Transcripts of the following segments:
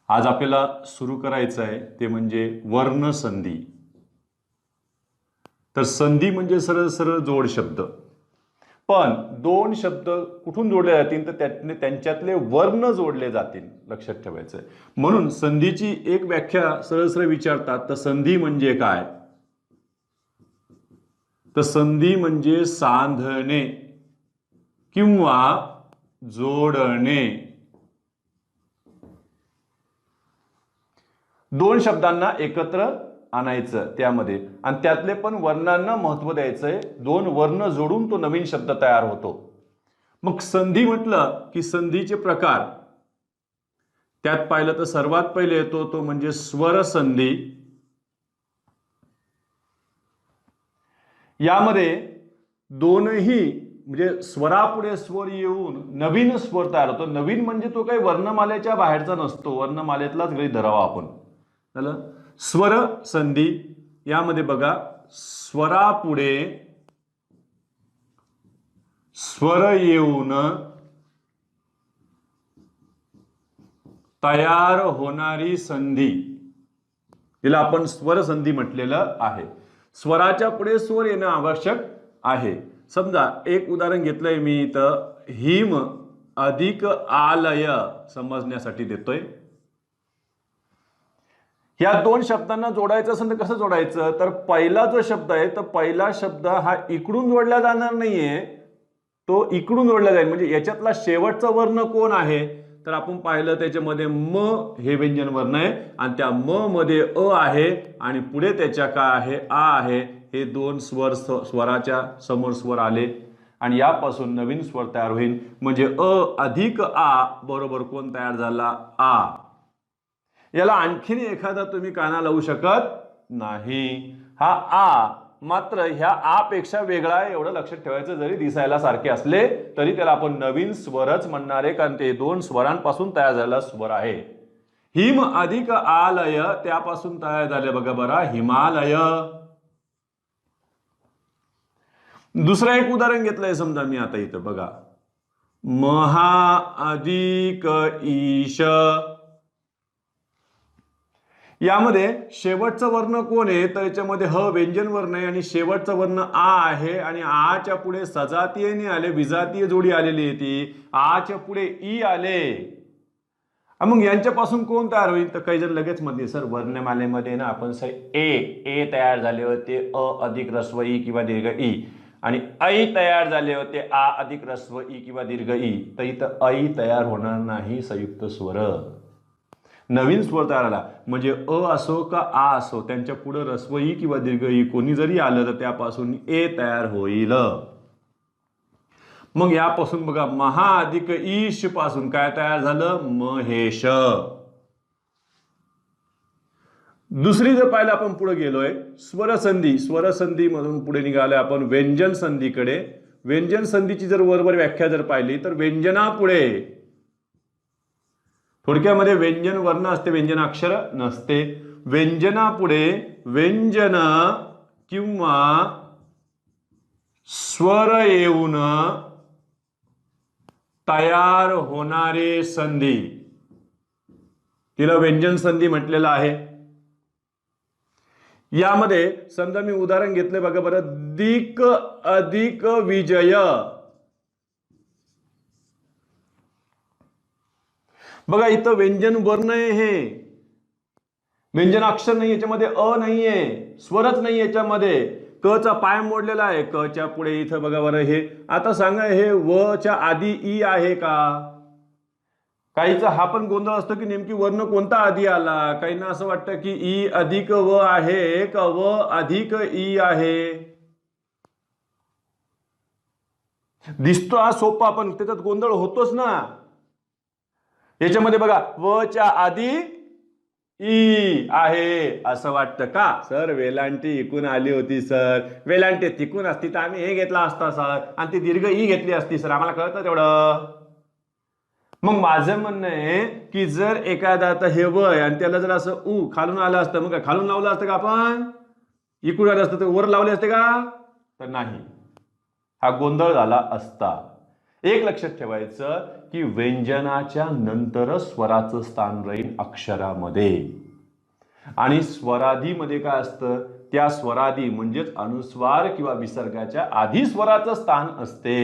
आज आपल्याला सुरू करायचं आहे ते म्हणजे वर्णसंधी. तर संधी म्हणजे सरळ सरळ जोड शब्द, पण दोन शब्द कुठून जोडले जातील तर त्यांच्यातले वर्ण जोडले जातील, लक्षात ठेवायचं. म्हणून संधीची एक व्याख्या सरळ सरळ विचारतात, तर संधी म्हणजे काय? तर संधी म्हणजे सांधणे किंवा जोडणे. दोन शब्दांना एकत्र आणायचं त्यामध्ये, आणि त्यातले पण वर्णांना महत्व द्यायचंय. दोन वर्ण जोडून तो नवीन शब्द तयार होतो. मग संधी म्हटलं की संधीचे प्रकार त्यात पाहिलं तर सर्वात पहिले येतो तो म्हणजे स्वर संधी. यामध्ये दोनही म्हणजे स्वरापुढे स्वर येऊन नवीन स्वर तयार होतो. नवीन म्हणजे तो काही वर्णमालेच्या बाहेरचा नसतो, वर्णमालेतलाच गृहीत धरावा आपण. झालं स्वर संधी. यामध्ये बघा, स्वरापुढे स्वर येऊन तयार होणारी संधी, तिला आपण स्वर संधी म्हटलेलं आहे. स्वराच्या पुढे स्वर येणं आवश्यक आहे. समजा एक उदाहरण घेतलंय मी, तर हिम अधिक आलय समजण्यासाठी देतोय. या दोन शब्दांना जोडायचं असेल तर कसं जोडायचं? तर पहिला जो शब्द आहे, तर पहिला शब्द हा इकडून जोडला जाणार नाहीये, तो इकडून जोडला जाईल. म्हणजे याच्यातला शेवटचा वर्ण कोण आहे? तर आपण पाहिलं त्याच्यामध्ये म हे व्यंजन वर्ण आहे, आणि त्या म मध्ये अ आहे, आणि पुढे त्याच्या काय आहे? आ आहे. हे दोन स्वर स्वराच्या समोर स्वर आले, आणि यापासून नवीन स्वर तयार होईल. म्हणजे अ अधिक आ बरोबर कोण तयार झाला? आ. याला आणखीन एखादा तुम्ही काना लावू शकत नाही. हा आ मात्र ह्या आ पेक्षा वेगळा आहे, एवढं लक्षात ठेवायचं. जरी दिसायला सारखे असले तरी त्याला आपण नवीन स्वरच म्हणणार आहे, कारण ते दोन स्वरांपासून तयार झालेला स्वर आहे. हिम अधिक आलय त्यापासून तयार झाले बघा बरा, हिमालय. दुसरं एक उदाहरण घेतलंय समजा मी आता इथं बघा, महा अधिक ईश. यामध्ये शेवटचा वर्ण कोण आहे? तर याच्यामध्ये ह व्यंजन वर्ण आहे, आणि शेवटचा वर्ण आ आहे, आणि आच्या पुढे सजातीयने आले, विजातीय जोडी आलेली आहे ती. आच्या पुढे ई आले. मग यांच्यापासून कोण तयार होईल? तर काही जण लगेच म्हणते, सर वर्णमालेमध्ये ना आपण ए तयार झाले होते, अ अधिक ऱ्हस्व ई किंवा दीर्घ ई, आणि ऐ तयार झाले होते, आ अधिक ऱ्हस्व ई किंवा दीर्घ ई. तर इथं ऐ तयार होणार नाही, संयुक्त स्वर. नवीन स्वर तयार आला म्हणजे अ असो का आ असो, त्यांच्या पुढे ऱ्हस्व ई किंवा दीर्घ ई कोणी जरी आलं तर त्यापासून ए तयार होईल. मग यापासून बघा, महा अधिक ईश पासून काय तयार झालं? महेश. दुसरी जर पाहिलं आपण पुढे गेलोय, स्वरसंधी. स्वरसंधी मधून पुढे निघालोय आपण व्यंजन संधीकडे. व्यंजन संधीची जर वरवर व्याख्या जर पाहिली तर व्यंजनापुढे, थोडक्यामध्ये व्यंजन वर्ण असते, व्यंजनाक्षर नसते. व्यंजनापुढे व्यंजन किंवा स्वर येऊन तयार होणारे संधी, तिला व्यंजन संधी म्हटलेलं आहे. यामध्ये समजा मी उदाहरण घेतले बघा बरं, दिक अधिक विजय. बघा इथं व्यंजन वर्ण आहे, हे व्यंजन अक्षर नाही, याच्यामध्ये अ नाहीये, स्वरच नाही याच्यामध्ये. क चा पाय मोडलेला आहे, क च्या पुढे इथं बघा बरं हे. आता सांगा, हे व च्या आधी ई आहे का? काहीचा हा पण गोंधळ असतो की नेमकी वर्ण कोणता आधी आला. काहींना असं वाटतं की ई अधिक व आहे का व अधिक ई आहे. दिसतो हा सोपा, पण त्याच्यात गोंधळ होतोच ना. याच्यामध्ये बघा, व च्या आधी ई आहे असं वाटतं का? सर वेलांटी इकून आली होती सर, वेलांटी तिकून असती तर आम्ही हे घेतला असता सर, आणि ती दीर्घ ई घेतली असती सर, आम्हाला कळतं तेवढं. मग माझं म्हणणं आहे की जर एखादा आता हे वय आणि त्याला जर असं उ खालून आलं असतं, मग काय खालून लावलं असतं का आपण? इकडून आलं असतं तर वर लावले असते का? तर नाही, हा गोंधळ झाला असता. एक लक्षात ठेवायचं की व्यंजनाच्या नंतरच स्वराचं स्थान राहील अक्षरामध्ये. आणि स्वराधीमध्ये काय असतं, त्या स्वराधी म्हणजेच अनुस्वार किंवा विसर्गाच्या आधी स्वराचं स्थान असते.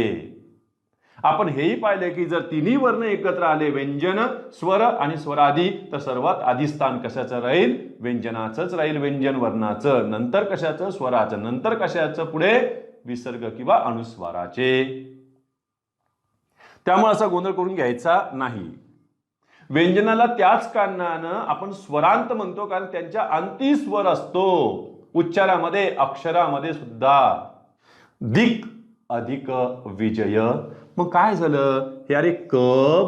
आपण हेही पाहिले की जर तिन्ही वर्ण एकत्र आले, व्यंजन, स्वर आणि स्वराधी, तर सर्वात आधी स्थान कशाचं राहील, व्यंजनाचंच राहील, व्यंजन वर्णाचं. नंतर कशाचं, स्वराचं. नंतर कशाचं, पुढे विसर्ग किंवा अनुस्वाराचे. त्यामुळे असा गोंधळ करून घ्यायचा नाही. व्यंजनाला त्याच कारणानं आपण स्वरांत म्हणतो, कारण त्यांच्या अंती स्वर असतो उच्चारामध्ये, अक्षरामध्ये सुद्धा. दिक अधिक विजय. मग काय झालं, हे अरे क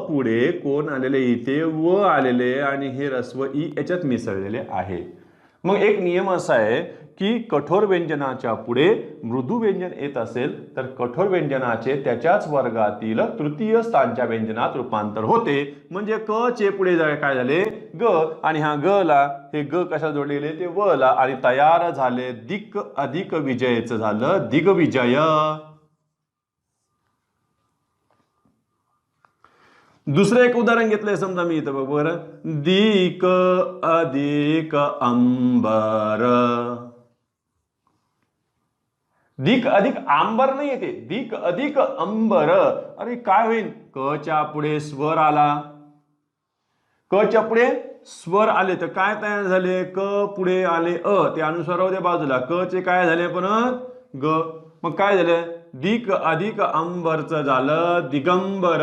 पुढे कोण आलेले, इथे व आलेले आणि हे रस्व ई याच्यात मिसळलेले आहे. मग एक नियम असा आहे की कठोर व्यंजनाच्या पुढे मृदू व्यंजन येत असेल तर कठोर व्यंजनाचे त्याच्याच वर्गातील तृतीय स्थानच्या व्यंजनात रूपांतर होते. म्हणजे क चे पुढे काय झाले, ग, आणि हा ग ला, हे ग कशा जोडलेले, ते व ला, आणि तयार झाले दिक अधिक विजयचं झालं दिग्विजय. दुसरं एक उदाहरण घेतलंय, समजा मी इथं बघ बरं, दिक अधिक अंबर. दिक अधिक आंबर नाही येते, दिक अधिक अंबर. अरे काय होईल, क च्या पुढे स्वर आला, क च्या पुढे स्वर आले तर काय तयार झाले, क पुढे आले अ, ते अनुस्वार होते बाजूला, क चे काय झाले पण ग. मग काय झालं, दिक अधिक अंबरचं झालं दिगंबर.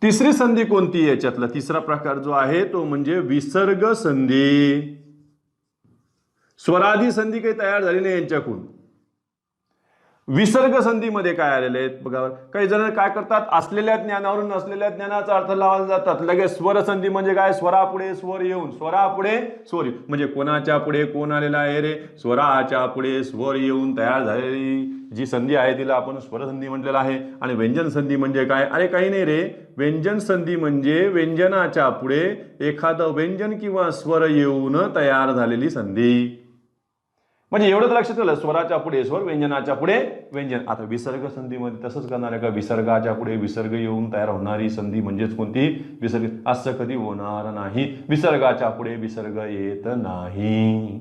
तिसरी संधी कोणती, याच्यातला तिसरा प्रकार जो आहे तो म्हणजे विसर्ग संधी. स्वराधी संधी काही तयार झाली नाही यांच्याकडून. विसर्ग संधीमध्ये काय आलेले आहेत बघा. काही जण काय करतात, असलेल्या ज्ञानावरून नसलेल्या ज्ञानाचा अर्थ लावायला जातात. लगेच स्वर संधी म्हणजे काय, स्वरापुढे स्वर येऊन, स्वरापुढे स्वर, म्हणजे कोणाच्या पुढे कोण आलेला आहे रे, स्वराच्या पुढे स्वर येऊन तयार झालेली जी संधी आहे तिला आपण स्वर संधी म्हटलेलं आहे. आणि व्यंजन संधी म्हणजे काय, अरे काही नाही रे, व्यंजन संधी म्हणजे व्यंजनाच्या पुढे एखादं व्यंजन किंवा स्वर येऊन तयार झालेली संधी. म्हणजे एवढंच लक्षात ठेवलं, स्वराच्या पुढे स्वर, व्यंजनाच्या पुढे व्यंजन. आता विसर्ग संधीमध्ये तसंच करणार आहे का, विसर्गाच्या पुढे विसर्ग येऊन तयार होणारी संधी म्हणजेच कोणती, विसर्ग. असं कधी होणार नाही, विसर्गाच्या पुढे विसर्ग येत नाही.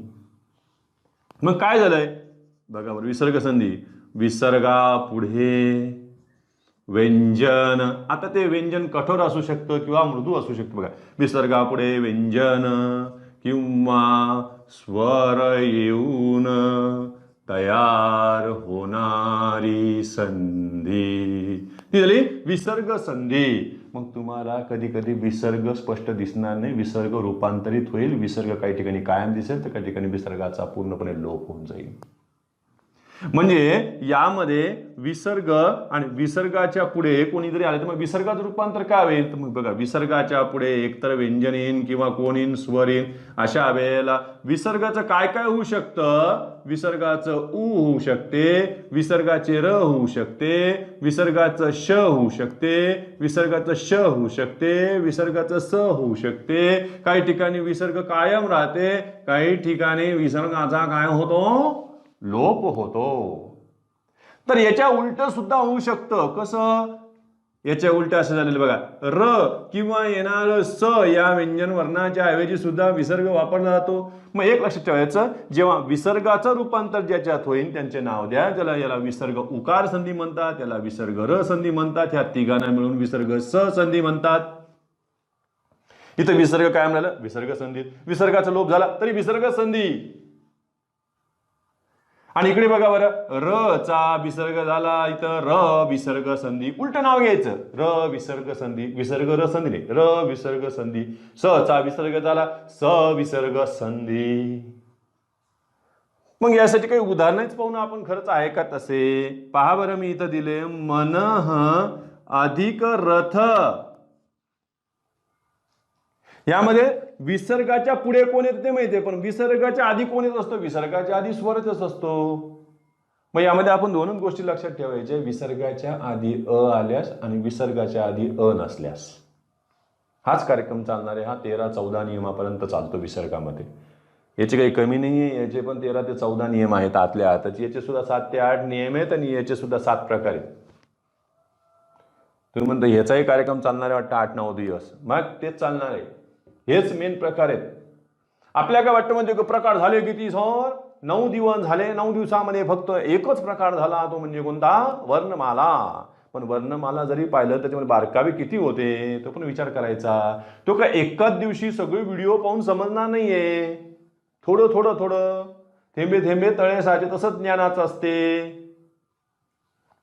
मग काय झालंय बघा बरं, विसर्ग संधी, विसर्गा पुढे व्यंजन. आता ते व्यंजन कठोर असू शकतं किंवा मृदू असू शकतं. बघा, विसर्गा पुढे व्यंजन किंवा स्वर येऊन तयार होणारी संधी, ती झाली विसर्ग संधी. मग तुम्हाला कधी कधी विसर्ग स्पष्ट दिसणार नाही, विसर्ग रूपांतरित होईल, विसर्ग काही ठिकाणी कायम दिसेल तर काही ठिकाणी विसर्गाचा पूर्णपणे लोप होऊन जाईल. म्हणजे यामध्ये विसर्ग आणि विसर्गाच्या पुढे कोणीतरी आले तर मग विसर्गाचं रूपांतर काय होईल, तर मग बघा, विसर्गाच्या पुढे एकतर व्यंजन येईन किंवा कोण येईन, स्वर येईन. अशा वेळेला विसर्गाचं काय काय होऊ शकतं, विसर्गाचं उ होऊ शकते, विसर्गाचे र होऊ शकते, विसर्गाचं श होऊ शकते, विसर्गाचं श होऊ शकते, विसर्गाचं स होऊ शकते. काही ठिकाणी विसर्ग कायम राहते, काही ठिकाणी विसर्गाचा काय होतो, लोप होतो. तर याच्या उलट सुद्धा होऊ शकतं. कसं, याच्या उलट असं झालेलं बघा, र किंवा येणार स या व्यंजन वर्णाच्या ऐवजी सुद्धा विसर्ग वापरला जातो. मग एक लक्षात ठेवायचं, जेव्हा विसर्गाचं रूपांतर ज्याच्यात होईल त्यांचे नाव द्या. त्याला याला विसर्ग उकार संधी म्हणतात, याला विसर्ग र संधी म्हणतात, ह्या तिघांना मिळून विसर्ग स संधी म्हणतात. इथं विसर्ग कायम झालं, विसर्ग संधी. विसर्गाचा लोप झाला तरी विसर्ग संधी. आणि इकडे बघा बरं, र चा विसर्ग झाला, इथं र विसर्ग संधी. उलट नाव घ्यायचं, र विसर्ग संधी, विसर्ग र संधी नाही, र विसर्ग संधी. स चा विसर्ग झाला, स विसर्ग संधी. मग यासाठी काही उदाहरणच पाहून आपण खरंच आहे का तसे. पहा बरं, मी इथं दिले, मनः अधिक रथ. यामध्ये विसर्गाच्या पुढे कोण येतं ते माहितीये, पण विसर्गाच्या आधी कोण येत असतो, विसर्गाच्या आधी स्वरच असतो. मग यामध्ये आपण दोनच गोष्टी लक्षात ठेवायच्या, विसर्गाच्या आधी अ आल्यास आणि विसर्गाच्या आधी अ नसल्यास. हाच कार्यक्रम चालणार आहे, हा 13-14 नियमापर्यंत चालतो विसर्गामध्ये. याचे काही कमी नाही आहे, याचे पण 13 ते 14 नियम आहेत आतल्या आताचे, याचे सुद्धा 7 ते 8 नियम आहेत आणि याचे सुद्धा 7 प्रकार आहेत. तुम्ही म्हणता ह्याचाही कार्यक्रम चालणार आहे वाटतं 8-9 दिवस, मग तेच चालणार आहे. हेच मेन प्रकार आहेत. आपल्या काय वाटतं म्हणजे प्रकार झाले किती सर? 9 दिवस झाले. 9 दिवसामध्ये फक्त एकच प्रकार झाला, तो म्हणजे कोणता? वर्णमाला. पण वर्णमाला जरी पाहिलं त्याच्यामध्ये बारकावे किती होते तो पण विचार करायचा. तो काय एकाच दिवशी सगळे व्हिडिओ पाहून समजणार नाहीये. थोडं थोडं थोडं थेंबे थेंबे तळे साचे, तसंच ज्ञानाचं असते.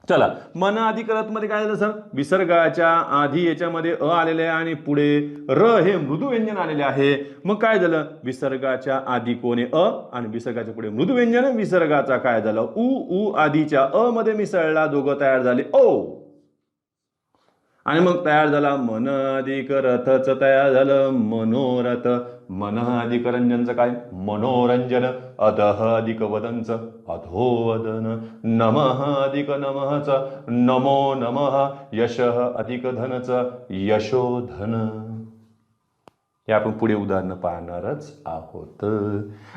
चला, मन आधी करत मध्ये काय झालं सर? विसर्गाच्या आधी याच्यामध्ये अ आलेले आहे आणि पुढे र हे मृदू व्यंजन आलेले आहे. मग काय झालं? विसर्गाच्या आधी कोणे अ आणि विसर्गाच्या पुढे मृदू व्यंजन. विसर्गाचा काय झालं? उ. उ आधीच्या अ मध्ये मिसळला, दोघं तयार झाले ओ. आणि मग तयार झाला मन अधिक रथच तयार झालं मनोरथ. मन अधिक रंजनचं काय? मनोरंजन. अधः अधिक वदनच अधोवदन. नमः अधिक नमःच नमो नमः. यशः अधिक धनच यशोधन. हे आपण पुढे उदाहरण पाहणारच आहोत.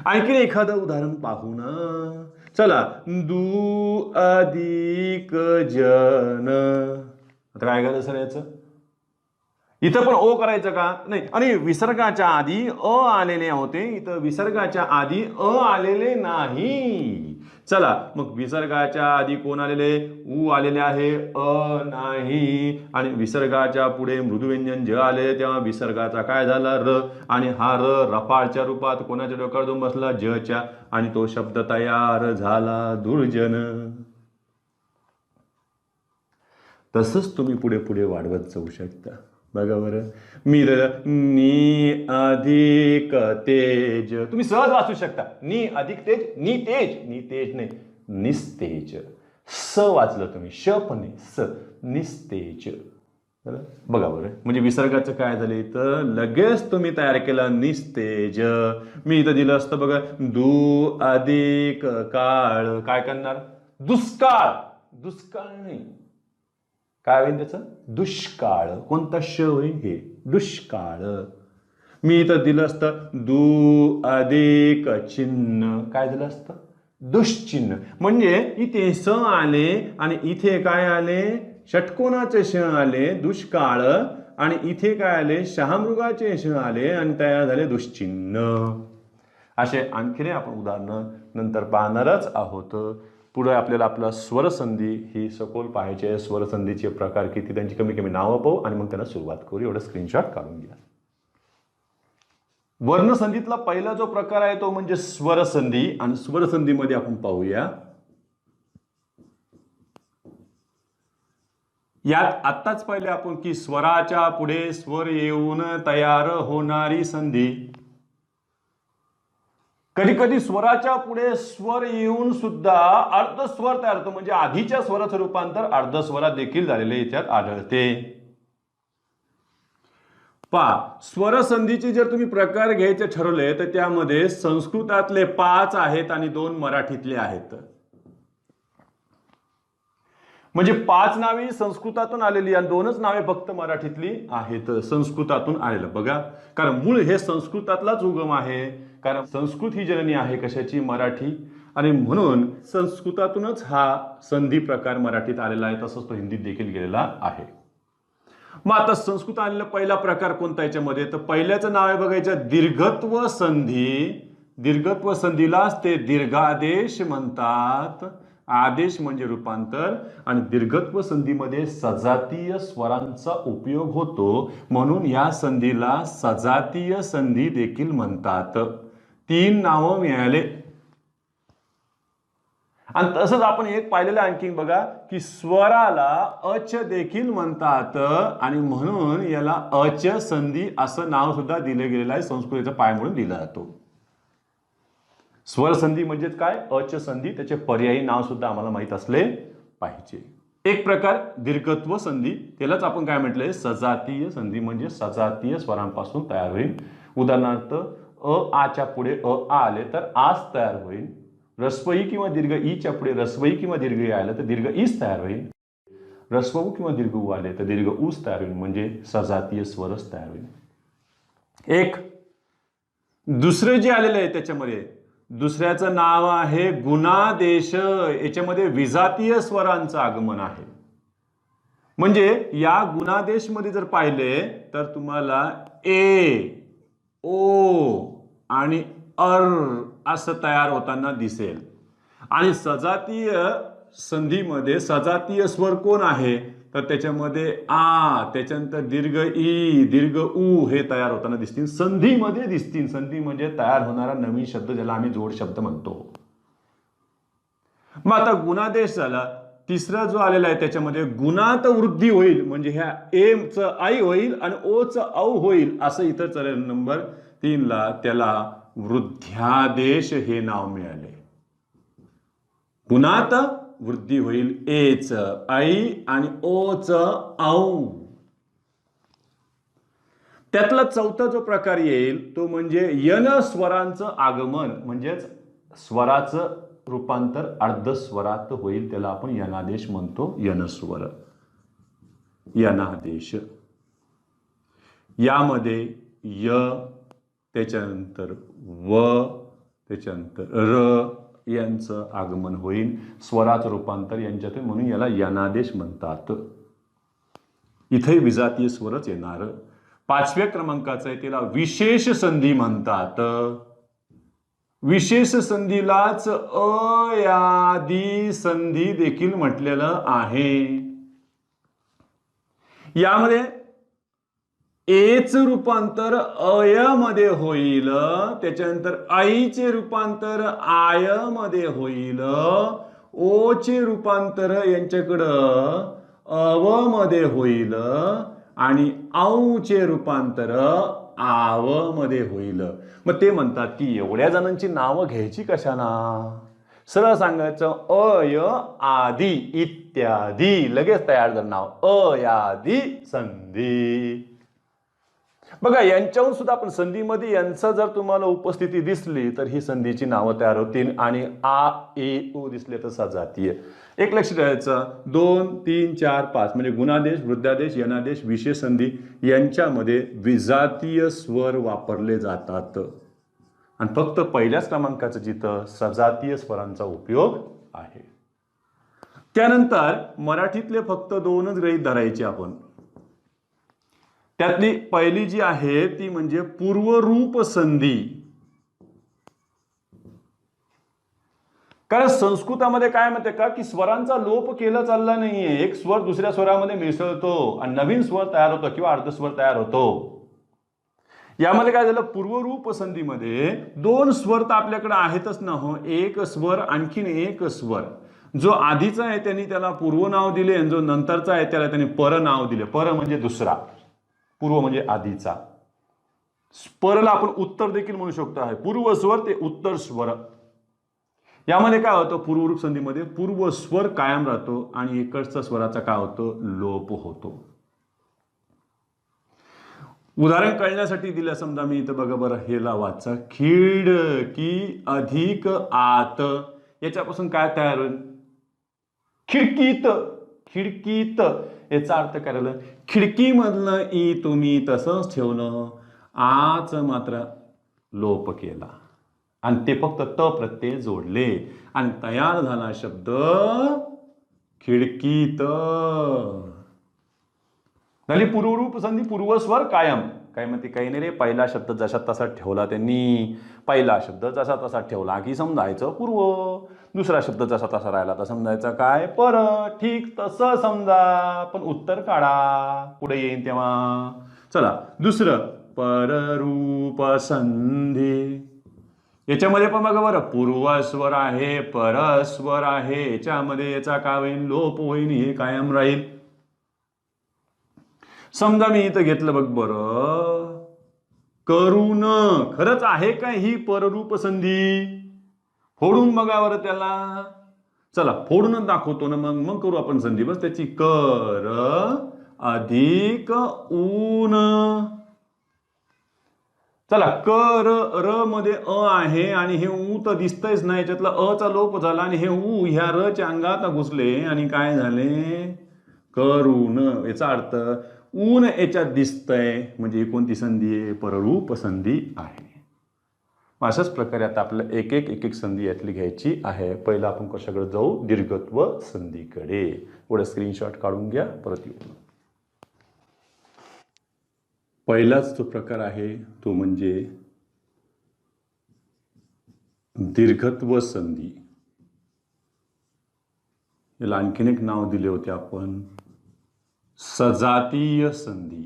आणखी एखादं उदाहरण पाहू ना. चला, दू अधिक जन. आता काय करायचं सर याचं? इथं पण ओ करायचं का? नाही. आणि विसर्गाच्या आधी अ आलेले होते, इथं विसर्गाच्या आधी अ आलेले नाही. चला, मग विसर्गाच्या आधी कोण आलेले? उ आलेले आहे, अ नाही. आणि विसर्गाच्या पुढे मृदुव्यंजन ज आले, तेव्हा विसर्गाचा काय झाला? र. आणि हा र रफाळच्या रूपात कोणाच्या डोक्यावर जाऊन बसला? जच्या. आणि तो शब्द तयार झाला दुर्जन. तसंच तुम्ही पुढे पुढे वाढवत जाऊ शकता. बघा बरं, नी अधिक तेज. तुम्ही सहज वाचू शकता. नी अधिक तेज, नी तेज. नी तेज नाही, निस्तेज. स वाचलं तुम्ही, श पण नाही, स. निस्तेज. बघा बरं, म्हणजे विसर्गाचं काय झालं तर लगेच तुम्ही तयार केलं निस्तेज. मी इथं दिलं असतं बघा, दू अधिक काळ. काय करणार? दुष्काळ. दुष्काळ नाही, काय होईल त्याचं? दुष्काळ. कोणता श होईल? हे दुष्काळ. मी इथं दिलं असतं दू अधिक चिन्ह. काय दिलं असतं? दुष्चिन्ह. म्हणजे इथे स आले आणि इथे काय आले? षटकोनाचे श आले, दुष्काळ. आणि इथे काय आले? शहामृगाचे श आले आणि तयार झाले दुष्चिन्ह. असे आणखीन आपण उदाहरणं नंतर पाहणारच आहोत. पुढे आपल्याला आपला स्वरसंधी ही सखोल पाहायची आहे. स्वरसंधीचे प्रकार किती, त्यांची कमी कमी नावं पाहू आणि मग त्यांना सुरुवात करू. एवढं स्क्रीनशॉट काढून घ्या. वर्णसंधीतला पहिला जो प्रकार आहे तो म्हणजे स्वरसंधी. आणि स्वरसंधीमध्ये आपण पाहूया, यात आत्ताच पाहिले आपण की स्वराच्या पुढे स्वर येऊन तयार होणारी संधी. कधी कधी स्वराच्या पुढे स्वर येऊन सुद्धा अर्धस्वर तयार होतो, म्हणजे आधीच्या स्वराचं रूपांतर अर्धस्वरात देखील झालेले याच्यात आढळते. स्वरसंधीचे जर तुम्ही प्रकार घ्यायचे ठरवले तर त्यामध्ये संस्कृतातले 5 आहेत आणि 2 मराठीतले आहेत. म्हणजे 5 नावे संस्कृतातून आलेली आणि 2च नावे फक्त मराठीतली आहेत. संस्कृतातून आलेलं बघा, कारण मूळ हे संस्कृतातलाच उगम आहे. कारण संस्कृत ही जननी आहे कशाची? मराठी. आणि म्हणून संस्कृतातूनच हा संधी प्रकार मराठीत आलेला आहे. तसंच तो हिंदीत देखील गेलेला आहे. मग आता संस्कृत आलेला पहिला प्रकार कोणता याच्यामध्ये? तर पहिल्याचं नाव आहे बघायचं दीर्घत्व संधी. दीर्घत्व संधीलाच ते दीर्घादेश म्हणतात. आदेश म्हणजे रूपांतर. आणि दीर्घत्व संधीमध्ये सजातीय स्वरांचा उपयोग होतो, म्हणून या संधीला सजातीय संधी देखील म्हणतात. 3 नावं मिळाले. आणि तसंच आपण एक पाहिलेलं आणखी बघा की स्वराला अच देखील म्हणतात आणि म्हणून याला अच संधी असं नाव सुद्धा दिले गेलेलं आहे. संस्कृतीचा पाय म्हणून दिला जातो. स्वर संधी म्हणजेच काय? अच संधी. त्याचे पर्यायी नाव सुद्धा आम्हाला माहित असले पाहिजे. एक प्रकार दीर्घत्व संधी, त्यालाच आपण काय म्हटलंय? सजातीय संधी. म्हणजे सजातीय स्वरांपासून तयार होईल. उदाहरणार्थ अ आच्या पुढे अ आ आले तर आस तयार होईल. रस्वई किंवा दीर्घ ईच्या पुढे रस्वई किंवा दीर्घ ई आलं तर दीर्घ ईस तयार होईल. रस्व उ किंवा दीर्घ उ आले तर दीर्घ ऊस तयार होईल. म्हणजे सजातीय स्वरच तयार होईल. एक दुसरे जे आलेले आहे त्याच्यामध्ये दुसऱ्याचं नाव आहे गुणादेश. याच्यामध्ये विजातीय स्वरांचं आगमन आहे. म्हणजे या गुणादेश मध्ये जर पाहिले तर तुम्हाला ए, ओ आणि अर असं तयार होताना दिसेल. आणि सजातीय संधीमध्ये सजातीय स्वर कोण आहे तर त्याच्यामध्ये आ, त्याच्यानंतर दीर्घ ई, दीर्घ उ हे तयार होताना दिसतील, संधीमध्ये दिसतील. संधी म्हणजे तयार होणारा नवीन शब्द, ज्याला आम्ही जोड शब्द म्हणतो. मग आता गुणादेश झाला. तिसरा जो आलेला आहे त्याच्यामध्ये गुणात वृद्धी होईल, म्हणजे ह्या ए च आई होईल आणि ओ च औ होईल असं इथं चालेल. नंबर 3 ला त्याला वृद्ध्यादेश हे नाव मिळाले. गुणात वृद्धी होईल, ए च आई आणि ओ च औ. त्यातला चौथा जो प्रकार येईल तो म्हणजे यन स्वरांचं आगमन, म्हणजेच स्वराचं रूपांतर अर्धस्वरात होईल, त्याला आपण यनादेश म्हणतो. यनस्वर, यनादेश. यामध्ये य, त्याच्यानंतर व, त्याच्यानंतर र यांचं आगमन होईल, स्वराचं रूपांतर यांच्यातून, म्हणून याला यनादेश म्हणतात. इथे विजातीय स्वरच येणार. 5व्या क्रमांकाचं आहे त्याला विशेष संधी म्हणतात. विशेष संधीलाच अयादी संधी देखील म्हटलेलं आहे. यामध्ये एच रूपांतर अय मध्ये होईल, त्याच्यानंतर आईचे रूपांतर आय मध्ये होईल, ओ चे रूपांतर यांच्याकडं अव मध्ये होईल आणि औ चे रूपांतर आव मध्ये होईल. मग ते म्हणतात की एवढ्या जणांची नावं घ्यायची कशाला, सरळ सांगायचं अय आदी इत्यादी, लगेच तयार झालं नाव, अयादी संधी. बघा यांच्याहून सुद्धा आपण संधीमध्ये यांचा जर तुम्हाला उपस्थिती दिसली तर ही संधीची नावं तयार होतील. आणि आ, ए, ओ दिसले तर सजातीय. एक लक्ष ठेवायचं, 2, 3, 4, 5 म्हणजे गुणादेश, वृद्धादेश, यनादेश, विशेष संधी यांच्यामध्ये विजातीय स्वर वापरले जातात. आणि फक्त पहिल्याच क्रमांकाचं जिथं सजातीय स्वरांचा उपयोग आहे. त्यानंतर मराठीतले फक्त 2च गृहीत धरायचे आपण. त्यातली पहिली जी आहे ती म्हणजे पूर्वरूप संधी. कारण संस्कृतामध्ये काय म्हणते का की स्वरांचा लोप केला चालला नाहीये, एक स्वर दुसऱ्या स्वरामध्ये मिसळतो आणि नवीन स्वर तयार होतो किंवा अर्धस्वर तयार होतो. यामध्ये काय झालं, पूर्वरूप संधीमध्ये 2 स्वर तर आपल्याकडे आहेतच ना हो, एक स्वर आणखीन एक स्वर. जो आधीचा आहे त्यांनी त्याला पूर्व नाव दिले आणि जो नंतरचा आहे त्याला त्यांनी पर नाव दिले. पर म्हणजे दुसरा, पूर्व म्हणजे आधीचा. परला आपण उत्तर देखील म्हणू शकतो. आहे पूर्व स्वर ते उत्तर स्वर. यामध्ये काय होतं, पूर्वरूप संधीमध्ये पूर्व स्वर कायम राहतो आणि इकडचा स्वराचा काय होतो, लोप होतो. उदाहरण कळण्यासाठी दिलं, समजा मी इथं बघा बरं, हेला वाचा, खिडकी अधिक आत, याच्यापासून काय तयार होईल, खिडकीत. खिडकीत याचा अर्थ काय झालं, खिडकी मधलं ई तुम्ही तसंच ठेवलं, आच मात्र लोप केला आणि ते फक्त त प्रत्यय जोडले आणि तयार झाला शब्द खिडकीत. झाली पूर्वरूप संधी. पूर्वस्वर कायम. काय म्हणते, काही नाही रे, पहिला शब्द जसा तसा ठेवला त्यांनी, पहिला शब्द जसा तसा ठेवला की समजायचं पूर्व, दुसरा शब्द जसा तसा राहिला तर समजायचा काय, पर. ठीक तसं समजा, पण उत्तर काढा पुढे येईन तेव्हा. चला दुसरं, पररूप संधी. याच्यामध्ये पण बघा बरं, पूर्वस्वर आहे, परस्वर आहे, याच्यामध्ये याचा काय होईल, लोप होईल, हे कायम राहील. समजा मी इथं घेतलं बघ बरं, करून. खरंच आहे काय ही पररूप संधी, फोडून बघा बरं त्याला. चला फोडूनच दाखवतो ना, मग करू आपण संधी. बस त्याची, कर अधिक ऊन. चला, कर र मध्ये अ आहे आणि हे ऊ तर दिसतंयच ना, याच्यातला अ चा लोप झाला आणि हे ऊ ह्या र च्या अंगात घुसले आणि काय झाले, करून. याचा अर्थ ऊन याच्यात दिसतंय, म्हणजे कोणती संधी आहे, पररूप संधी आहे. अशाच प्रकारे आता आपल्याला एक एक संधी यातली घ्यायची आहे. पहिलं आपण कशाकडे जाऊ, दीर्घत्व संधीकडे. पुढे स्क्रीनशॉट काढून घ्या, परत येऊ. पहिलाच जो प्रकार आहे तो म्हणजे दीर्घत्व संधी. याला आणखीन एक नाव दिले होते आपण, सजातीय संधी.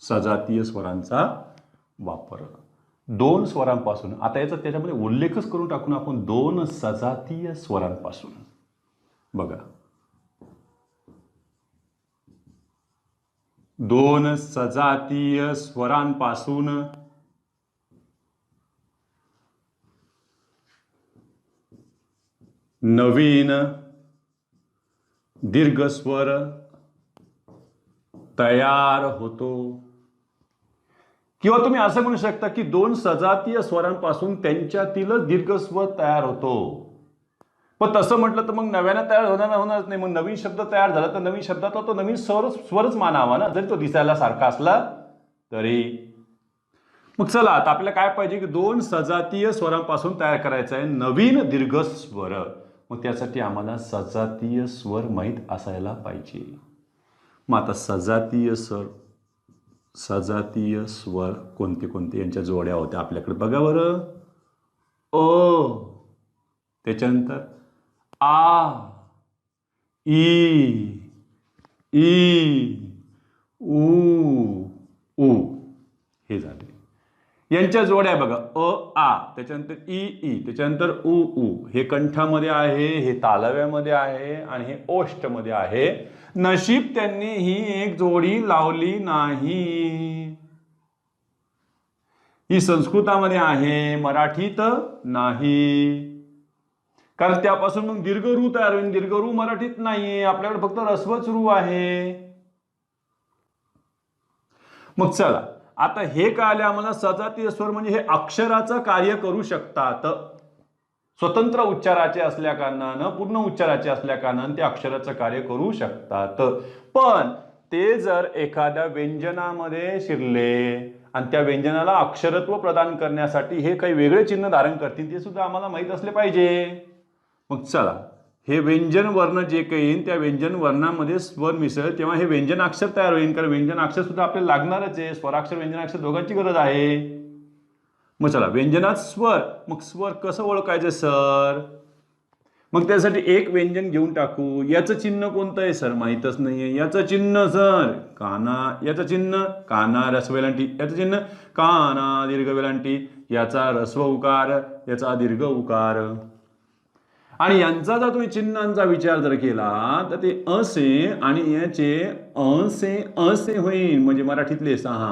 सजातीय स्वरांचा वापर. दोन स्वरांपासून, आता याचा त्याच्यामध्ये उल्लेखच करून टाकून आपण, दोन सजातीय स्वरांपासून. बघा, दोन सजातीय स्वरांपासून नवीन दीर्घ स्वर तयार होतो. किंवा तुम्ही असं म्हणू शकता की दोन सजातीय स्वरांपासून त्यांच्यातीलच दीर्घ स्वर तयार होतो. पण तसं म्हटलं तर मग नव्यानं तयार होणारच नाही. मग नवीन शब्द तयार झाला तर नवीन शब्दातला तो नवीन स्वरच मानावा ना, जरी तो दिसायला सारखा असला तरी. मग चला, आता आपल्याला काय पाहिजे की दोन सजातीय स्वरांपासून तयार करायचं आहे नवीन दीर्घ स्वर. मग त्यासाठी आम्हाला सजातीय स्वर माहीत असायला पाहिजे. मग आता सजातीय स्वर कोणते कोणते यांच्या जोड्या होत्या आपल्याकडे बघा बरं. अ, त्याच्यानंतर आ, ई, उ हे झाले. यांच्या जोड्या बघा, अ आ, त्याच्यानंतर ई, त्याच्यानंतर उ. हे कंठामध्ये आहे, हे तालव्यामध्ये आहे आणि हे ओष्ठमध्ये आहे. नशीब त्यांनी ही एक जोडी लावली नाही. ही संस्कृतामध्ये आहे, मराठीत नाही. कारण त्यापासून मग दीर्घ रू तयार होईल. दीर्घ रू मराठीत नाहीये, आपल्याकडे फक्त ऱ्हस्वच रू आहे. मग चला, आता हे कळले आम्हाला, सजातीय स्वर म्हणजे हे अक्षराचं कार्य करू शकतात. स्वतंत्र उच्चाराचे असल्या कारणानं, पूर्ण उच्चाराचे असल्या कारणानं ते अक्षराचं कार्य करू शकतात. पण ते जर एखाद्या व्यंजनामध्ये शिरले आणि त्या व्यंजनाला अक्षरत्व प्रदान करण्यासाठी हे काही वेगळे चिन्ह धारण करतील, ते सुद्धा आम्हाला माहीत असले पाहिजे. मग चला, हे व्यंजन वर्ण जे काही येईल त्या व्यंजन वर्णामध्ये स्वर मिसळ, तेव्हा हे व्यंजन अक्षर तयार होईल. कारण व्यंजन अक्षर सुद्धा आपल्याला लागणारच आहे. स्वराक्षर व्यंजनाक्षर दोघांची गरज आहे. मग चला, व्यंजनात स्वर. मग स्वर कसं ओळखायचं सर? मग त्यासाठी एक व्यंजन घेऊन टाकू. याचं चिन्ह कोणतं आहे सर? माहीतच नाहीये. याचं चिन्ह सर काना. याचं चिन्ह काना रस्व वेलांटी. याचं चिन्ह काना दीर्घ वेलांटी. याचा रस्व उकार, याचा दीर्घ उकार. आणि यांचा जर तुम्ही चिन्हांचा विचार जर केला तर ते असे आणि याचे असे होईल. म्हणजे मराठीतले 6.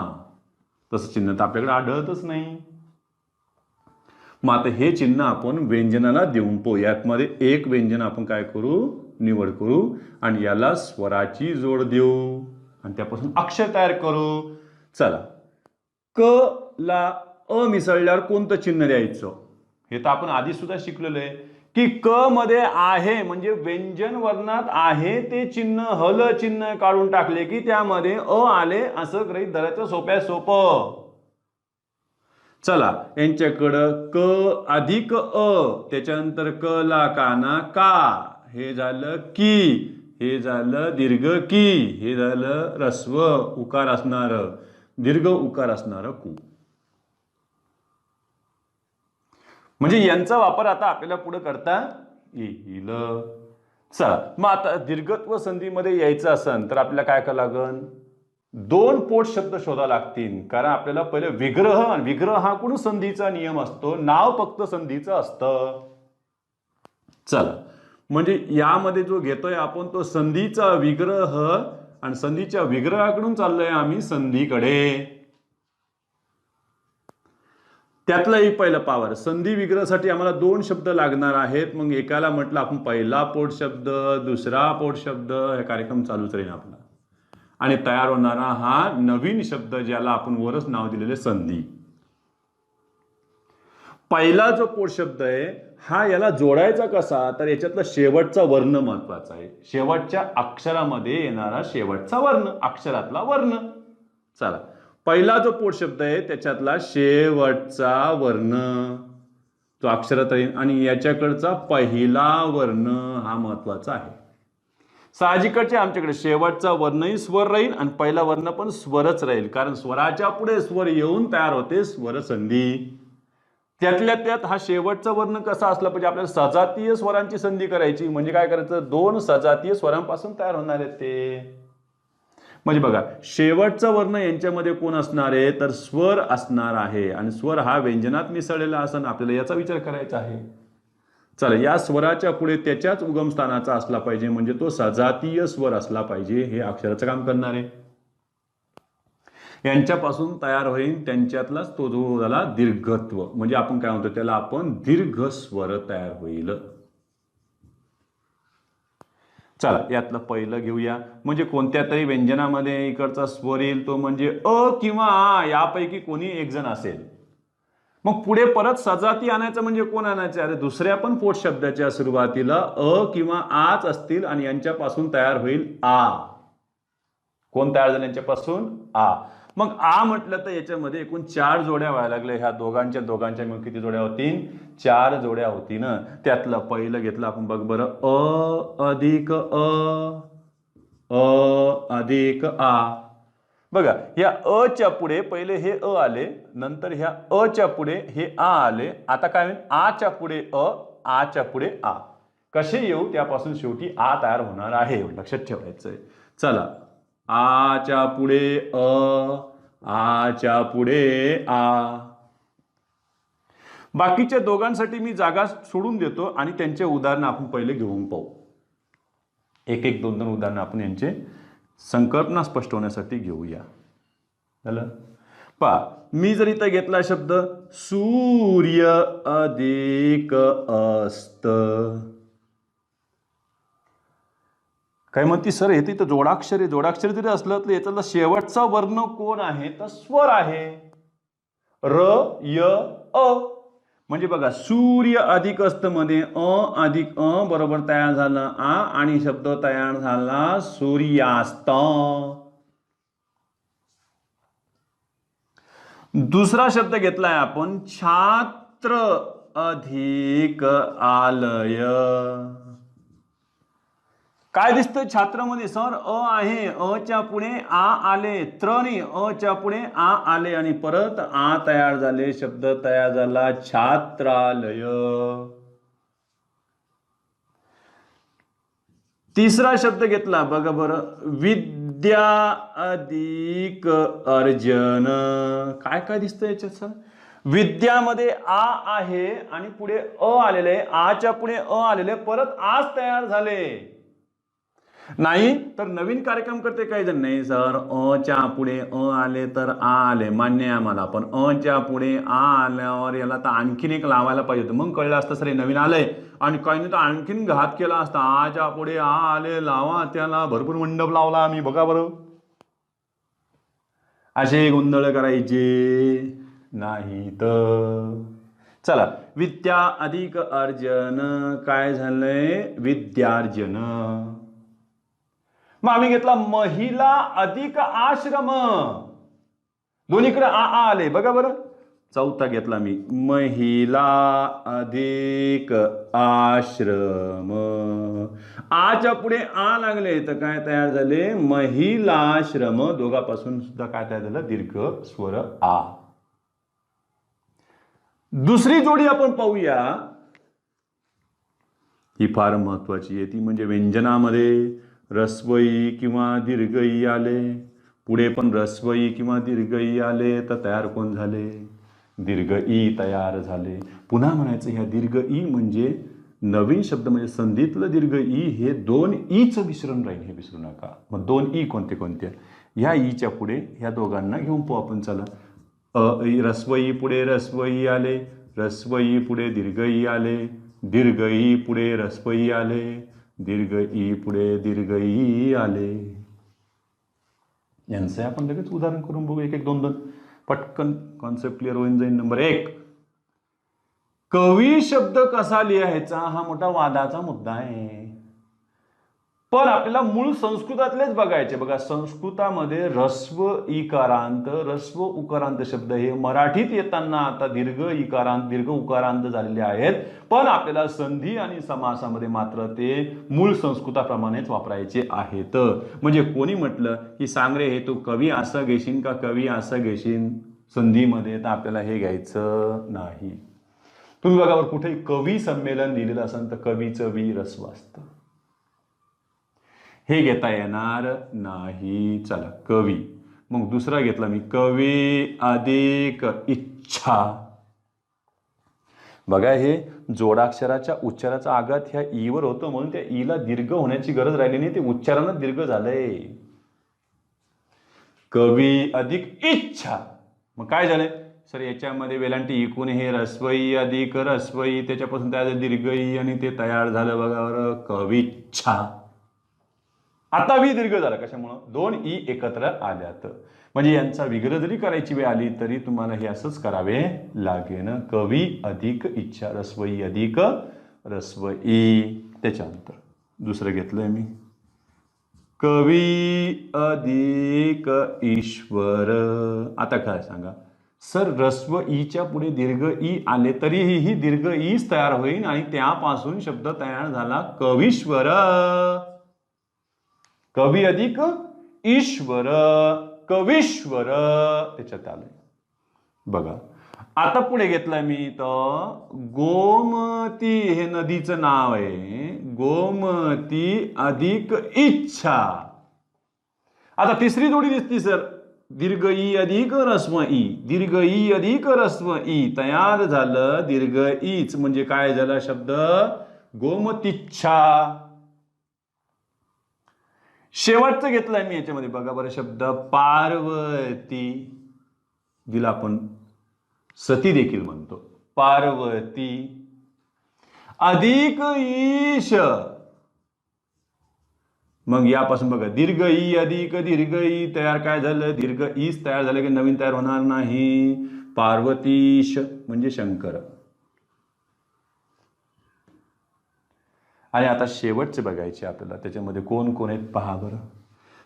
तसं चिन्ह तर आपल्याकडे आढळतच नाही. मग आता हे चिन्ह आपण व्यंजनाला देऊन पाहू. यामध्ये एक व्यंजन आपण काय करू, निवड करू आणि याला स्वराची जोड देऊ आणि त्यापासून अक्षर तयार करू. चला, क ला अ मिसळल्यावर कोणतं चिन्ह द्यायचं हे तर आपण आधी सुद्धा शिकलेलं आहे की क मध्ये आहे म्हणजे व्यंजन वर्णात आहे ते चिन्ह, हल चिन्ह काढून टाकले की त्यामध्ये अ आले असं गृहीत धरायचं. सोप्या सोपं. चला, यांच्याकडं क अधिक अ, त्याच्यानंतर क ला काना का, हे झालं की, हे झालं दीर्घ की, हे झालं रस्व उकार असणार, दीर्घ उकार असणार कु. म्हणजे यांचा वापर आता आपल्याला पुढे करता येईल. चला, मग आता दीर्घत्व संधीमध्ये यायचं असेल तर आपल्याला काय करावं लागेल? 2 पोट शब्द शोधा लागतील. कारण आपल्याला पहिले विग्रह हा कोण संधीचा नियम असतो, नाव फक्त संधीचं असतं. चला, म्हणजे यामध्ये जो घेतोय आपण तो संधीचा विग्रह आणि संधीच्या विग्रहाकडून चाललोय आम्ही संधीकडे. त्यातलाही पहिला पावर संधी विग्रहासाठी आम्हाला 2 शब्द लागणार आहेत. मग एकाला म्हटलं आपण पहिला पोट शब्द, दुसरा पोट शब्द, हे कार्यक्रम चालूच राहील आपला. आणि तयार होणारा हा नवीन शब्द ज्याला आपण वरच नाव दिलेले संधी. पहिला जो पोट शब्द आहे हा याला जोडायचा कसा, तर याच्यातला शेवटचा वर्ण महत्वाचा आहे. शेवटच्या अक्षरामध्ये येणारा शेवटचा वर्ण, अक्षरातला वर्ण. चला, पहिला जो पोट शब्द आहे त्याच्यातला शेवटचा वर्ण तो अक्षरात राहील आणि याच्याकडचा पहिला वर्ण हा महत्वाचा आहे. साहजिकच आमच्याकडे शेवटचा वर्णही स्वर राहील आणि पहिला वर्ण पण स्वरच राहील, कारण स्वराच्या पुढे स्वर येऊन तयार होते स्वर संधी. त्यातल्या त्यात हा शेवटचा वर्ण कसा असला पाहिजे, आपल्याला सजातीय स्वरांची संधी करायची. म्हणजे काय करायचं, दोन सजातीय स्वरांपासून तयार होणार आहेत ते. म्हणजे बघा, शेवटचा वर्ण यांच्यामध्ये कोण असणार आहे, तर स्वर असणार आहे आणि स्वर हा व्यंजनात मिसळलेला असणं आपल्याला याचा विचार करायचा आहे. चला, या स्वराच्या पुढे त्याच्याच उगमस्थानाचा असला पाहिजे, म्हणजे तो सजातीय स्वर असला पाहिजे. हे अक्षराचं काम करणार आहे. यांच्यापासून तयार होईल त्यांच्यातलाच तो जो झाला दीर्घत्व, म्हणजे आपण काय म्हणतो त्याला आपण दीर्घ स्वर तयार होईल. चला, यातलं पहिलं घेऊया. म्हणजे कोणत्या तरी व्यंजनामध्ये इकडचा स्वर येईल तो म्हणजे अ किंवा आ यापैकी कोणी एक जण असेल. मग पुढे परत सजाती आणायचं म्हणजे कोण आणायचं, अरे दुसऱ्या पण पोट शब्दाच्या सुरुवातीला अ किंवा आच असतील आणि यांच्यापासून तयार होईल आ. कोण तयार झालं यांच्यापासून, आ. मग आ म्हटलं तर याच्यामध्ये एकूण 4 जोड्या व्हायला लागल्या. ह्या दोघांच्या मिळून किती जोड्या होतील, 4 जोड्या होती ना. त्यातलं पहिलं घेतलं आपण, बघ बरं, अ अधिक अधिक आ. बघा, ह्या अ च्या पुढे पहिले हे अ आले, नंतर ह्या अ च्या पुढे हे आ आले. आता काय होईल, आ च्या पुढे अ, आ च्या पुढे आ. कसे येऊ त्यापासून शेवटी आ तयार होणार आहे, लक्षात ठेवायचंय. चला, आच्या पुढे अ, आच्या पुढे आ. बाकीच्या दोघांसाठी मी जागा सोडून देतो आणि त्यांचे उदाहरण आपण पहिले घेऊन पाहू. एक एक दोन दोन उदाहरण आपण यांचे संकल्पना स्पष्ट होण्यासाठी घेऊया. झालं पहा, मी जर इथं घेतला शब्द सूर्य अधिक अस्त. काय म्हणते सर, हे तिथं जोडाक्षरी जरी असलं तर याचा शेवटचा वर्ण कोण आहे, तर स्वर आहे, र य अ. म्हणजे बघा, सूर्य अधिक अस्त मध्ये अ अधिक अ बरोबर तयार झाला आ आणि शब्द तयार झाला सूर्यास्त. दुसरा शब्द घेतलाय आपण छात्र अधिक आलय. काय दिसतंय छात्रमध्ये, सर अ आहे, अ च्या पुढे आ आले, त्र नाही, अ च्या पुढे आ आले आणि परत आ तयार झाले, शब्द तयार झाला छात्रालय. तिसरा शब्द घेतला, बघा बरं, विद्या अधिक अर्जन. काय काय दिसतंय याच्यात सर, विद्यामध्ये आ आहे आणि पुढे अ आलेले, आच्या पुढे अ आलेले, परत आज तयार झाले. नाही तर नवीन कार्यक्रम करते काही जण, नाही सर अ च्या पुढे अ आले तर आ आले, मान्य आहे आम्हाला, पण अ च्या पुढे आ आल्यावर याला तर आणखीन एक लावायला पाहिजे होतं, मग कळलं असतं सर हे नवीन आलंय. आणि काही नाही तर आणखीन घात केला असता, आच्या पुढे आ आले लावा, त्याला भरपूर मंडप लावला आम्ही, बघा बरं. असे गोंधळ करायचे नाही तर. चला, विद्या अधिक अर्जन काय झालंय, विद्यार्जन. मग आम्ही घेतला महिला अधिक आश्रम, दोन्हीकडे आ आले, बघा बरं. चौथा घेतला मी महिला अधिक आश्रम, आच्या पुढे आ लागले तर काय तयार झाले, महिलाश्रम. दोघांपासून सुद्धा काय तयार झालं, दीर्घ स्वर आ. दुसरी जोडी आपण पाहूया, ही फार महत्वाची आहे, ती म्हणजे व्यंजनामध्ये रस्वई किंवा दीर्घई आले, पुढे पण रस्वई किंवा दीर्घई आले तर तयार कोण झाले, दीर्घ ई तयार झाले. पुन्हा म्हणायचं, ह्या दीर्घ ई म्हणजे नवीन शब्द, म्हणजे संधीतलं दीर्घ ई हे 2 ईचं मिश्रण राहील, हे विसरू नका. मग 2 ई कोणते कोणते, ह्या ईच्या पुढे ह्या दोघांना घेऊन पाहू आपण. चला, रस्वई पुढे रस्वई आले, रस्वई पुढे दीर्घ ई आले, दीर्घ ई पुढे रस्वई आले, दीर्घ ई पुढे दीर्घ ई आले. यांचं आपण लगेच उदाहरण करून बघू, एक एक दोन दोन, पटकन कॉन्सेप्ट क्लिअर होऊन जाईल. नंबर 1, कवी शब्द कसा लिहायचा हा मोठा वादाचा मुद्दा आहे. पण आपल्याला मूळ संस्कृतातलेच बघायचे. बघा, संस्कृतामध्ये ऱ्हस्व इकारांत, ऱ्हस्व उकारांत शब्द हे मराठीत येताना आता दीर्घ इकारांत, दीर्घ उकारांत झालेले आहेत, पण आपल्याला संधी आणि समासामध्ये मात्र ते मूळ संस्कृताप्रमाणेच वापरायचे आहेत. म्हणजे कोणी म्हटलं की सांग रे हे तू कवी असं घेशील का कवी असं घेशील संधीमध्ये, तर आपल्याला हे घ्यायचं नाही. तुम्ही बघा कुठे कवी संमेलन लिहिलेलं असेल तर कवीचं वी ऱ्हस्व असतं, हे घेता येणार नाही. चला कवी. मग दुसरा घेतला मी कवी अधिक इच्छा. बघा हे जोडाक्षराच्या उच्चाराचा आघात ह्या ईवर होतो म्हणून त्या ईला दीर्घ होण्याची गरज राहिली नाही, ते उच्चारानं दीर्घ झालंय. कवी अधिक इच्छा. मग काय झालंय सर, याच्यामध्ये वेलांटी इकून हे ऱ्हस्वई अधिक ऱ्हस्वई, त्याच्यापासून तयार दीर्घई आणि ते तयार झालं बघा बरं कविच्छा. आता वी दीर्घ झाला कशामुळं, दोन ई एकत्र आल्यात. म्हणजे यांचा विग्रह जरी करायची वेळ आली तरी तुम्हाला हे असंच करावे लागेल. कवी अधिक इच्छा, ऱ्हस्वई अधिक ऱ्हस्वई. त्याच्यानंतर दुसरं घेतलंय मी कवी अधिक ईश्वर. आता काय सांगा सर, ऱ्हस्व ईच्या पुढे दीर्घ ई आले तरीही ही दीर्घ ईच तयार होईल आणि त्यापासून शब्द तयार झाला कवीश्वर. कवी अधिक ईश्वर, कवीश्वर त्याच्यात आलंय. बघा आता पुढे घेतलंय मी तर गोमती, हे नदीचं नाव आहे, गोमती अधिक इच्छा. आता तिसरी जोडी दिसती सर, दीर्घ ई अधिक ऱ्हस्व ई, दीर्घ ई अधिक ऱ्हस्व ई, तयार झालं दीर्घ ईच. म्हणजे काय झालं शब्द गोमतीच्छा. शेवटचं घेतलंय मी याच्यामध्ये बघा बरं शब्द पार्वती, जिला आपण सती देखील म्हणतो, पार्वती अधिक ईश. मग यापासून बघा दीर्घ ई अधिक दीर्घ ई तयार काय झालं, दीर्घ ईच तयार झालं की नवीन तयार होणार नाही, पार्वतीश म्हणजे शंकर. आणि आता शेवटचे बघायचे आपल्याला, त्याच्यामध्ये कोण कोण आहेत पहा बरं.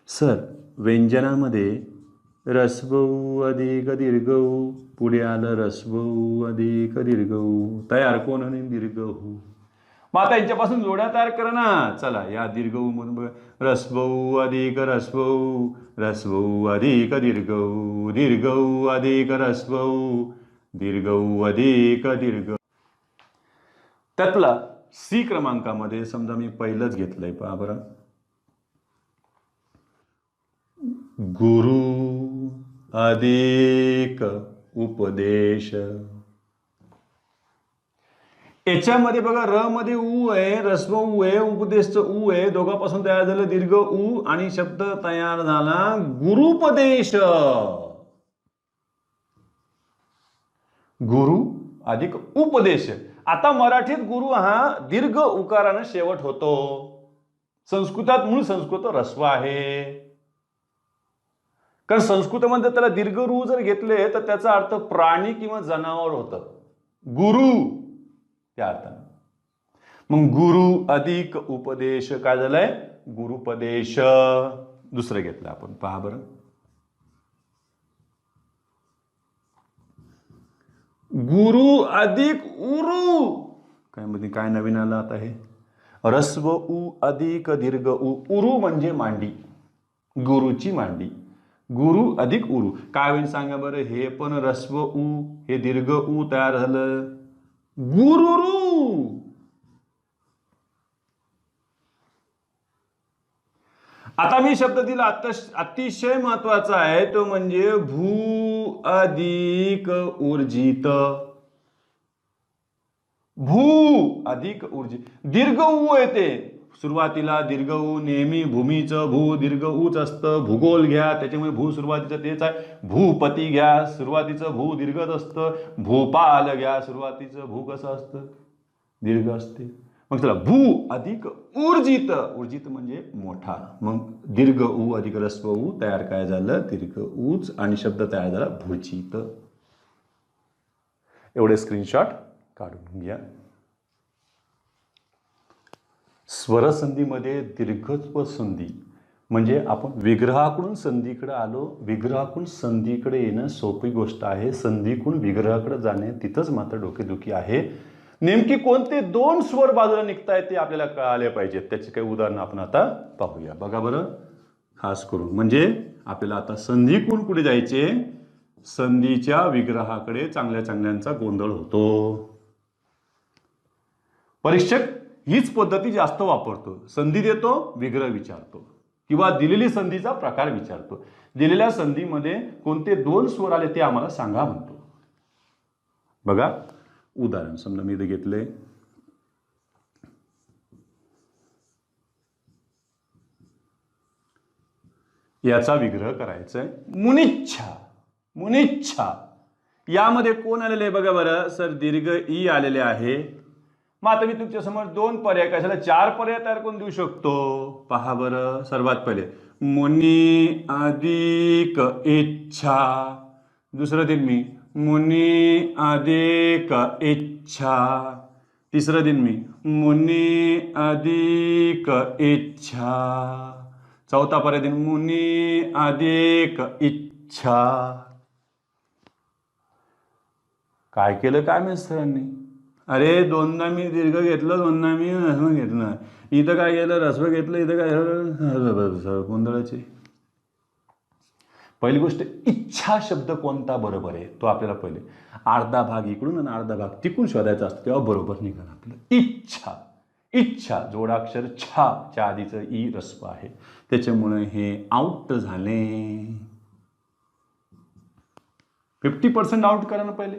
सर व्यंजनामध्ये ऱ्हस्व अधिक दीर्घ उ, पुढे आलं ऱ्हस्व अधिक दीर्घ उ, तयार कोण आणि दीर्घ हू. मग आता यांच्यापासून जोड्या तयार करा ना. चला या दीर्घ उ म्हणून बघा, ऱ्हस्व अधिक ऱ्हस्व, ऱ्हस्व अधिक दीर्घ, दीर्घ अधिक ऱ्हस्व, दीर्घ अधिक दीर्घ. त्यातला सी क्रमांकामध्ये समजा मी पहिलंच घेतलंय पहा बरं, गुरु अधिक उपदेश. याच्यामध्ये बघा र मध्ये उ आहे, ऱ्हस्व उ आहे, उपदेशचं उ आहे, दोघांपासून तयार झालं दीर्घ उ आणि शब्द तयार झाला गुरुपदेश. गुरु अधिक उपदेश. आता मराठीत गुरु हा दीर्घ उकाराने शेवट होतो, संस्कृतात मूळ संस्कृत ऱ्हस्व आहे. कारण संस्कृतमध्ये त्याला दीर्घ रू जर घेतले तर त्याचा अर्थ प्राणी किंवा जनावर होतं, गुरु त्या अर्थाने. मग गुरु अधिक उपदेश काय झालंय गुरुपदेश. दुसरं घेतलं आपण पहा बरं, गुरु अधिक उरु. काय मध्ये काय नवीन आलं आता हे, ऱ्हस्व उ अधिक दीर्घ उ, उरु म्हणजे मांडी, गुरुची मांडी, गुरु अधिक उरु. काय होईल सांगा बरं, हे पण ऱ्हस्व उ, हे दीर्घ उ तयार झालं गुरुरु. आता मी शब्द दिला अतिशय महत्वाचा आहे, तो म्हणजे भू अधिक ऊर्जित. भू अधिक ऊर्जित, दीर्घ उ येते सुरुवातीला, दीर्घ उ नेहमी भूमीचं भू दीर्घ उच असतं. भूगोल घ्या त्याच्यामुळे भू सुरुवातीचं तेच आहे. भूपती घ्या सुरुवातीचं भू दीर्घच असतं. भूपाल घ्या सुरुवातीचं भू कसं असतं दीर्घ असते. मग चला भू अधिक ऊर्जित, ऊर्जित म्हणजे मोठा. मग दीर्घ उ अधिक ऱ्हस्व उ तयार काय झालं दीर्घ ऊच आणि शब्द तयार झाला भूजित. एवढे स्क्रीनशॉट काढून घ्या. स्वरसंधीमध्ये दीर्घत्व संधी म्हणजे आपण विग्रहाकडून संधीकडे आलो. विग्रहाकडून संधीकडे येणं सोपी गोष्ट आहे. संधीकडून विग्रहाकडे जाणे तिथंच मात्र डोकेदुखी आहे. नेमकी कोणते दोन स्वर बाजूला निघतायत ते आपल्याला कळाले पाहिजेत. त्याची काही उदाहरणं आपण आता पाहूया. बघा बरं खास करून. म्हणजे आपल्याला आता संधीकडून कुठे जायचे, संधीच्या विग्रहाकडे चांगल्या चांगल्यांचा गोंधळ होतो. परीक्षक हीच पद्धती जास्त वापरतो. संधी देतो, विग्रह विचारतो किंवा दिलेली संधीचा प्रकार विचारतो. दिलेल्या संधीमध्ये कोणते दोन स्वर आले ते आम्हाला सांगा म्हणतो. बघा उदाहरण समजा मी इथे घेतले, याचा विग्रह करायचा आहे. मुनिच्छा. मुनिच्छा यामध्ये कोण आलेले आहे बघा बरं सर, दीर्घ ई आलेले आहे. मग आता मी तुमच्या समोर दोन पर्याय, कशाला चार पर्याय तयार करून देऊ शकतो. पहा बरं, सर्वात पहिले मुनी अधिक इच्छा. दुसरं दिन मी मुनी अधिक इच्छा. तिसरं दिन मी मुनी अधिक इच्छा. चौथा पर्याय दिन मुनी अधिक इच्छा. काय केलं काय माहित सरांनी, अरे दोनदा मी दीर्घ घेतलं, दोनदा मी ऱ्हस्व घेतलं. इथं काय केलं, ऱ्हस्व घेतलं, इथं काय गोंधळाची. पहिली गोष्ट, इच्छा शब्द कोणता बरोबर आहे तो आपल्याला पहिले अर्धा भाग इकडून आणि अर्धा भाग तिकडून शोधायचा असतो, तेव्हा बरोबर निघाल आपलं. इच्छा. इच्छा जोडाक्षर छा च्या आधीचं ई ऱ्हस्व आहे, त्याच्यामुळे हे आउट झाले. 50% आउट करा ना पहिले.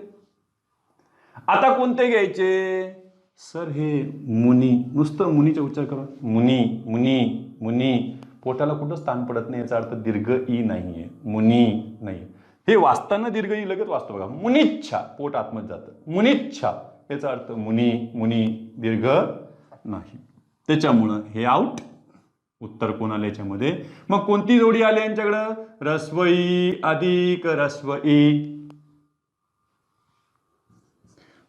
आता कोणते घ्यायचे सर, हे मुनी. नुसतं मुनीचा उच्चार करा, मुनी मुनी मुनी. पोटाला कुठं स्थान पडत नाही, याचा अर्थ दीर्घ ई नाहीये, मुनी नाही. हे वाचताना दीर्घ ई लगेच वाचतो बघा. मुनिच्छा, पोट आतमध्ये जातं. मुनिच्छा याचा अर्थ मुनी मुनी, दीर्घ नाही. त्याच्यामुळं हे आउट. उत्तर कोण आलं याच्यामध्ये. मग कोणती जोडी आली यांच्याकडं, ऱ्हस्व ई अधिक ऱ्हस्व ई.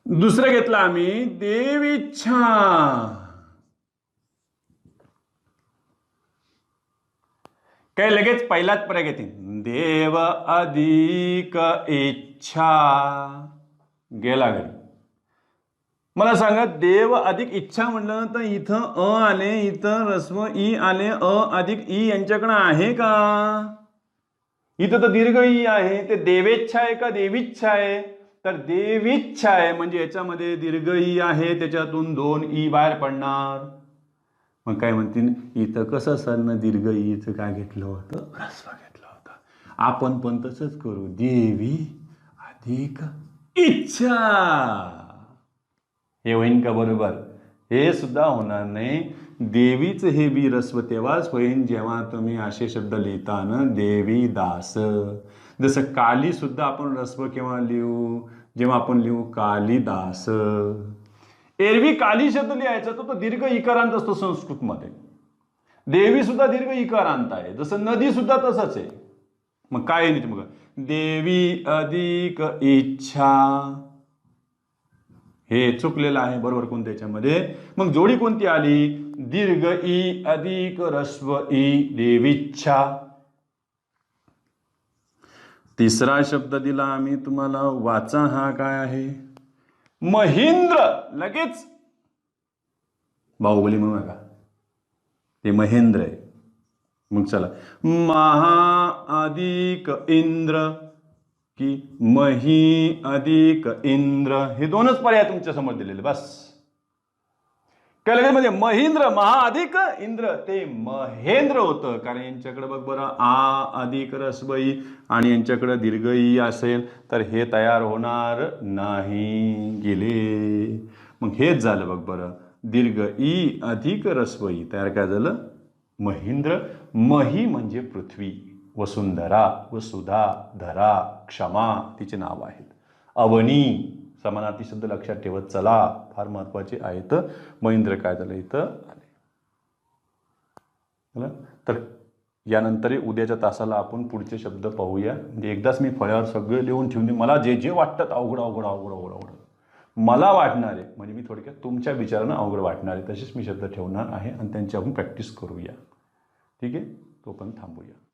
दुसरं घेतलं आम्ही देवीच्छा. काय लगेच पहिलाच पर्याय घेते, देव अधिक इच्छा. गेला घरी. मला सांगा, देव अधिक इच्छा म्हटलं तर इथं अ आले, इथं ऱ्हस्व ई आले. अ अधिक ई यांच्याकडे आहे का. इथं तर दीर्घ ई आहे. ते देवेच्छा आहे का देवीच्छा आहे, तर देवीच्छा आहे. म्हणजे याच्यामध्ये दीर्घ ई आहे, त्याच्यातून दोन ई बाहेर पडणार. मग काय म्हणतील, इथं कसं सर दीर्घ ईचं काय घेतलं होतं, ऱ्हस्व घेतलं होतं. आपण पण तसंच करू, देवी अधिक इच्छा. हे होईन का बरोबर, हे सुद्धा होणार नाही. देवीच हे बी ऱ्हस्व तेव्हाच होईन जेव्हा तुम्ही असे शब्द लिहिता ना, देवी दास. जसं काली सुद्धा आपण ऱ्हस्व केव्हा लिहू, जेव्हा आपण लिहू कालिदास. एरवी काली शब्द लिहायचा तो दीर्घ इकारांत असतो संस्कृतमध्ये. देवी सुद्धा दीर्घ इकारांत आहे, जसं नदी सुद्धा तसंच आहे. मग काय आहे बघा, देवी अधिक इच्छा. हे चुकलेलं आहे, बरोबर कोण त्याच्यामध्ये. मग जोडी कोणती आली, दीर्घ ई अधिक ऱ्हस्व ई, देवीच्छा. तिसरा शब्द दिला आम्ही तुम्हाला, वाचा. हा काय आहे, महेंद्र. लगेच बाहुबली म्हणू नका, ते महेंद्र आहे. मग चला, महा अधिक इंद्र की मही अधिक इंद्र. हे दोनच पर्याय तुमच्या समोर दिलेले बस. काय लगेच म्हणजे महेंद्र, महा अधिक इंद्र, ते महेंद्र होतं. कारण यांच्याकडे बघ बरं आ अधिक ऱ्हस्व ई आणि यांच्याकडे दीर्घ ई असेल तर हे तयार होणार नाही. गेले. मग हेच झालं बघ बरं, दीर्घ ई अधिक ऱ्हस्व ई तयार काय झालं, महेंद्र. मही म्हणजे पृथ्वी, वसुंधरा, वसुधा, धरा, क्षमा तिचे नाव आहेत. अवनी समानार्थी शब्द लक्षात ठेवत चला, फार महत्वाचे आहेत. महेंद्र काय झालं इथं आले. तर यानंतर उद्याच्या तासाला आपण पुढचे शब्द पाहूया. म्हणजे एकदाच मी फळ्यावर सगळे लिहून ठेवून, मला जे जे वाटतात अवघड अवघड अवघड अवघड अवघड मला वाटणारे म्हणजे मी थोडक्यात तुमच्या विचारानं अवघड वाटणारे तसेच मी शब्द ठेवणार आहे आणि त्यांची आपण प्रॅक्टिस करूया. ठीक आहे, तो पण थांबूया.